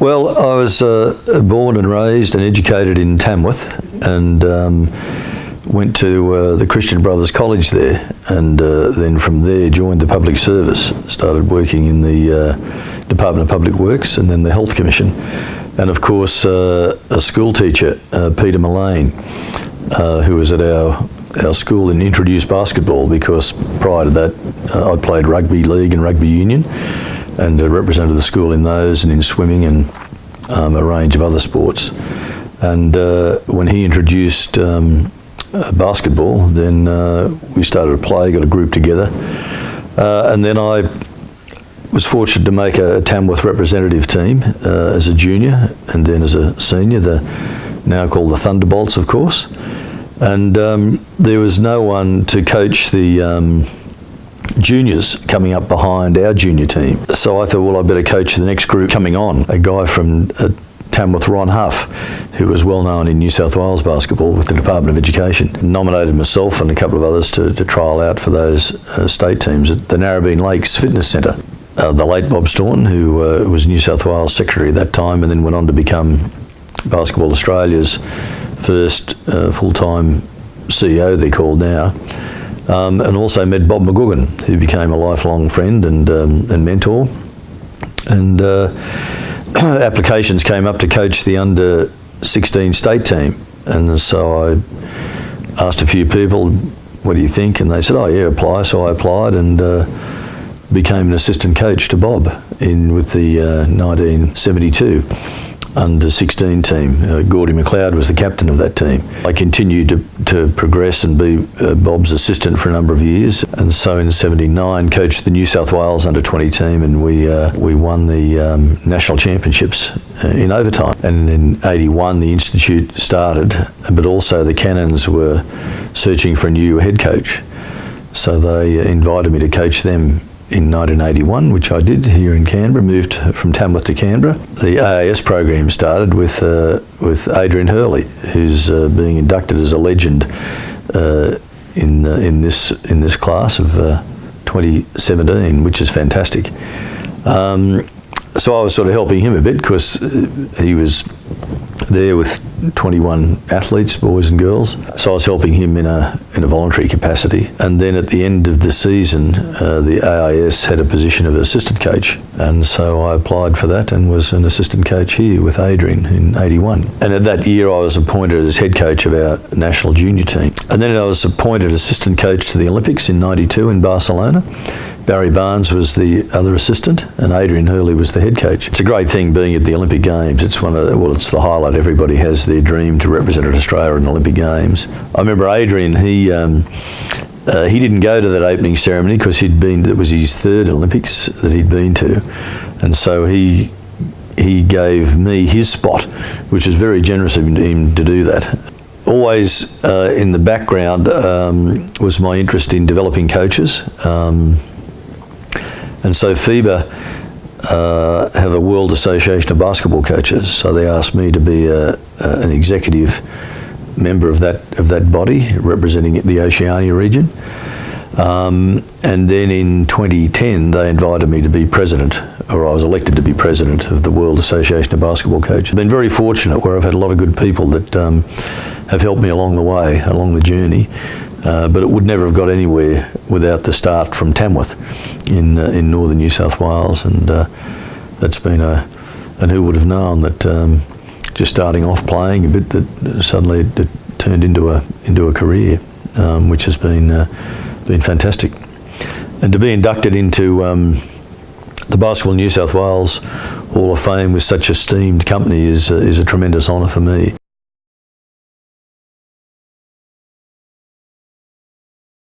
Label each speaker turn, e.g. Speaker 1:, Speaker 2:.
Speaker 1: Well, I was born and raised and educated in Tamworth, and went to the Christian Brothers College there, and then from there joined the public service, started working in the Department of Public Works and then the Health Commission, and of course a school teacher, Peter Mullane, who was at our school and introduced basketball, because prior to that I played rugby league and rugby union and represented the school in those and in swimming and a range of other sports. And when he introduced basketball, then we started to play, got a group together, and then I was fortunate to make a Tamworth representative team as a junior and then as a senior, now called the Thunderbolts, of course. And there was no one to coach the juniors coming up behind our junior team. So I thought, well, I better coach the next group coming on. A guy from Tamworth, Ron Huff, who was well known in New South Wales basketball with the Department of Education, nominated myself and a couple of others to trial out for those state teams at the Narrabeen Lakes Fitness Centre. The late Bob Staunton, who was New South Wales Secretary at that time and then went on to become Basketball Australia's first full-time CEO, they're called now, and also met Bob McGugan, who became a lifelong friend and mentor. And applications came up to coach the under-16 state team, and so I asked a few people, what do you think? And they said, oh yeah, apply. So I applied and became an assistant coach to Bob with the 1972 under-16 team. Gordy McLeod was the captain of that team. I continued to progress and be Bob's assistant for a number of years, and so in '79 coached the New South Wales under-20 team, and we won the national championships in overtime. And in '81 the institute started, but also the Cannons were searching for a new head coach, so they invited me to coach them in 1981, which I did here in Canberra, moved from Tamworth to Canberra. The AIS program started with Adrian Hurley, who's being inducted as a legend in this class of 2017, which is fantastic. So I was sort of helping him a bit because he was there with 21 athletes, boys and girls. So I was helping him in a voluntary capacity. And then at the end of the season, the AIS had a position of assistant coach. And so I applied for that and was an assistant coach here with Adrian in '81. And at that year I was appointed as head coach of our national junior team. And then I was appointed assistant coach to the Olympics in '92 in Barcelona. Barry Barnes was the other assistant and Adrian Hurley was the head coach. It's a great thing being at the Olympic Games. It's it's the highlight. Everybody has their dream to represent Australia in the Olympic Games. I remember Adrian, he didn't go to that opening ceremony because it was his third Olympics that he'd been to. And so he gave me his spot, which was very generous of him to do that. Always in the background was my interest in developing coaches. And so FIBA have a World Association of Basketball Coaches, so they asked me to be an executive member of that body representing the Oceania region. And then in 2010 they invited me to be president, or I was elected to be president of the World Association of Basketball Coaches. I've been very fortunate where I've had a lot of good people that have helped me along the way, along the journey. But it would never have got anywhere without the start from Tamworth in northern New South Wales, and that's been and who would have known that just starting off playing a bit, that suddenly it turned into a career, which has been fantastic. And to be inducted into the Basketball New South Wales Hall of Fame with such esteemed company is a tremendous honour for me.